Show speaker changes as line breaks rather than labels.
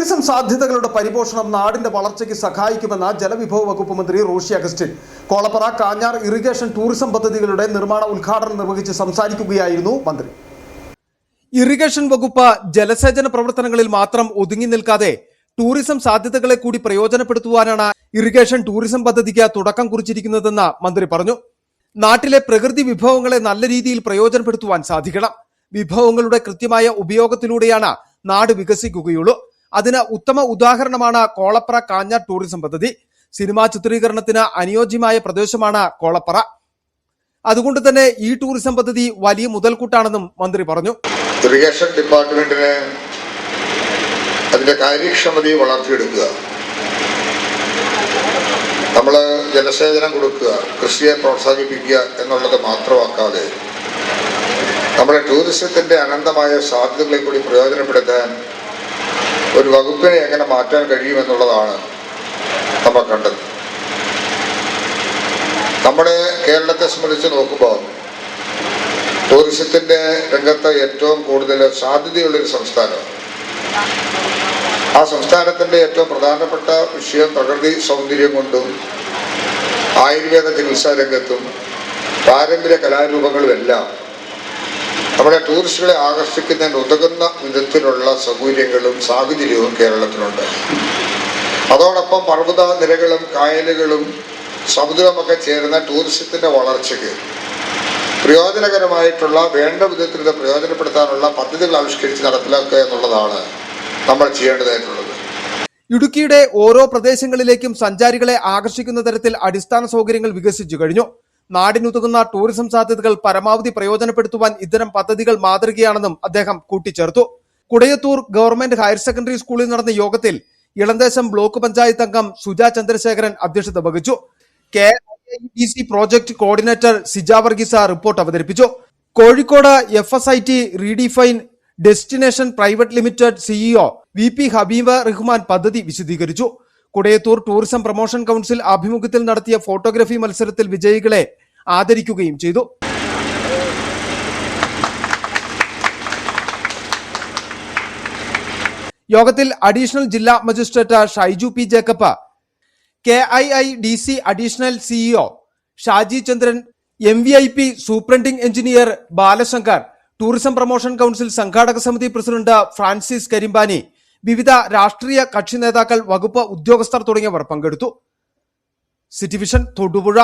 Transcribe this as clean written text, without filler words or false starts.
Tourism സാധ്യതകളുടെ പരിപോഷണം നാടിന്റെ വളർച്ചയ്ക്ക് സഹായിക്കുമെന്ന ജലവിഭവ വകുപ്പ് മന്ത്രി റോഷി അഗസ്റ്റിൻ കോളപ്പറ കാഞ്ഞാർ ഇറിഗേഷൻ ടൂറിസം പദ്ധതികളുടെ നിർമ്മാണ ഉദ്ഘാടനം നിർവഹിച്ച് സംസാരിക്കുകയായിരുന്നു മന്ത്രി. ഇറിഗേഷൻ വകുപ്പ് ജലസേചന പ്രവർത്തനങ്ങളിൽ മാത്രം ഒതുങ്ങി നിൽക്കാതെ ടൂറിസം സാധ്യതകളെ കൂടി പ്രയോജനപ്പെടുത്തുവാനാണ് ഇറിഗേഷൻ ടൂറിസം പദ്ധതിക്ക് തുടക്കം കുറിച്ചിരിക്കുന്നതെന്ന് മന്ത്രി പറഞ്ഞു. നാട്ടിലെ പ്രകൃതി വിഭവങ്ങളെ നല്ല രീതിയിൽ പ്രയോജനപ്പെടുത്തുവാൻ സാധിക്കണം. വിഭവങ്ങളുടെ കൃത്യമായ ഉപയോഗത്തിലൂടെയാണ് നാട് വികസിക്കുകയുള്ളൂ. അതിന് ഉത്തമ ഉദാഹരണമാണ് കോളപ്പറ കാഞ്ഞാർ ടൂറിസം പദ്ധതി. സിനിമാ ചിത്രീകരണത്തിന് അനുയോജ്യമായ പ്രദേശമാണ് കോളപ്പറ. അതുകൊണ്ട് തന്നെ ഈ ടൂറിസം പദ്ധതി വലിയ മുതൽക്കൂട്ടാണെന്നും മന്ത്രി പറഞ്ഞു.
ഇറിഗേഷൻ ഡിപ്പാർട്ട്മെന്റിന് അതിന്റെ കാര്യക്ഷമതയെ വളർത്തിയെടുക്കുക, നമ്മൾ ജലസേചനം കൊടുക്കുക, കൃഷിയെ പ്രോത്സാഹിപ്പിക്കുക എന്നുള്ളത് മാത്രമാക്കാതെ നമ്മുടെ ടൂറിസത്തിന്റെ അനന്തമായ സാധ്യതകളെ കൂടി പ്രയോജനപ്പെടുത്താൻ ഒരു വകുപ്പിനെ എങ്ങനെ മാറ്റാൻ കഴിയുമെന്നുള്ളതാണ് നമ്മൾ കണ്ടത്. നമ്മുടെ കേരളത്തെ സംബന്ധിച്ച് നോക്കുമ്പോൾ ടൂറിസത്തിന്റെ രംഗത്ത് ഏറ്റവും കൂടുതൽ സാധ്യതയുള്ളൊരു സംസ്ഥാനമാണ്. ആ സംസ്ഥാനത്തിന്റെ ഏറ്റവും പ്രധാനപ്പെട്ട വിഷയം പ്രകൃതി സൗന്ദര്യം കൊണ്ടും ആയുർവേദ ചികിത്സാ രംഗത്തും പാരമ്പര്യ കലാരൂപങ്ങളുമെല്ലാം നമ്മുടെ ടൂറിസ്റ്റുകളെ ആകർഷിക്കുന്നതിന് ഉതകുന്ന വിധത്തിലുള്ള സൗകര്യങ്ങളും സാഹചര്യവും കേരളത്തിലുണ്ട്. അതോടൊപ്പം പർവ്വത നിരകളും കായലുകളും സമുദ്രമൊക്കെ ചേർന്ന ടൂറിസത്തിന്റെ വളർച്ചയ്ക്ക് പ്രയോജനകരമായിട്ടുള്ള വേണ്ട വിധത്തിൽ ഇത് പ്രയോജനപ്പെടുത്താനുള്ള പദ്ധതികൾ ആവിഷ്കരിച്ച് നടപ്പിലാക്കുക എന്നുള്ളതാണ് നമ്മൾ ചെയ്യേണ്ടതായിട്ടുള്ളത്.
ഇടുക്കിയുടെ ഓരോ പ്രദേശങ്ങളിലേക്കും സഞ്ചാരികളെ ആകർഷിക്കുന്ന തരത്തിൽ അടിസ്ഥാന സൗകര്യങ്ങൾ വികസിച്ചു കഴിഞ്ഞു. നാടിനുതകുന്ന ടൂറിസം സാധ്യതകൾ പരമാവധി പ്രയോജനപ്പെടുത്തുവാൻ ഇത്തരം പദ്ധതികൾ മാതൃകയാണെന്നും അദ്ദേഹം കൂട്ടിച്ചേർത്തു. കുടയത്തൂർ ഗവൺമെന്റ് ഹയർ സെക്കൻഡറി സ്കൂളിൽ നടന്ന യോഗത്തിൽ ഇളന്തേശം ബ്ലോക്ക് പഞ്ചായത്ത് അംഗം സുജ ചന്ദ്രശേഖരൻ അധ്യക്ഷത വഹിച്ചു. KIIDC project coordinator Sija Varghese report അവതരിപ്പിച്ചു. Kozhikode FSIT redefine destination private limited CEO VP Habeeb Rahman പദ്ധതി വിശദീകരിച്ചു. കുടയത്തൂർ ടൂറിസം പ്രൊമോഷൻ കൗൺസിൽ ആഭിമുഖ്യത്തിൽ നടത്തിയ ഫോട്ടോഗ്രാഫി മത്സരത്തിൽ വിജയികളെ ആദരിക്കുകയും ചെയ്തു. യോഗത്തിൽ അഡീഷണൽ ജില്ലാ magistrate Shaiju P Jacob, KIIDC additional CEO Shaji Chandran, MVIP superintending engineer Balasankar, tourism promotion council സംഘാടക സമിതി പ്രസിഡന്റ് ഫ്രാൻസിസ് കരിമ്പാനി, വിവിധ രാഷ്ട്രീയ കക്ഷി നേതാക്കൾ, വകുപ്പ് ഉദ്യോഗസ്ഥർ തുടങ്ങിയവർ പങ്കെടുത്തു. City vision Thodupuzha.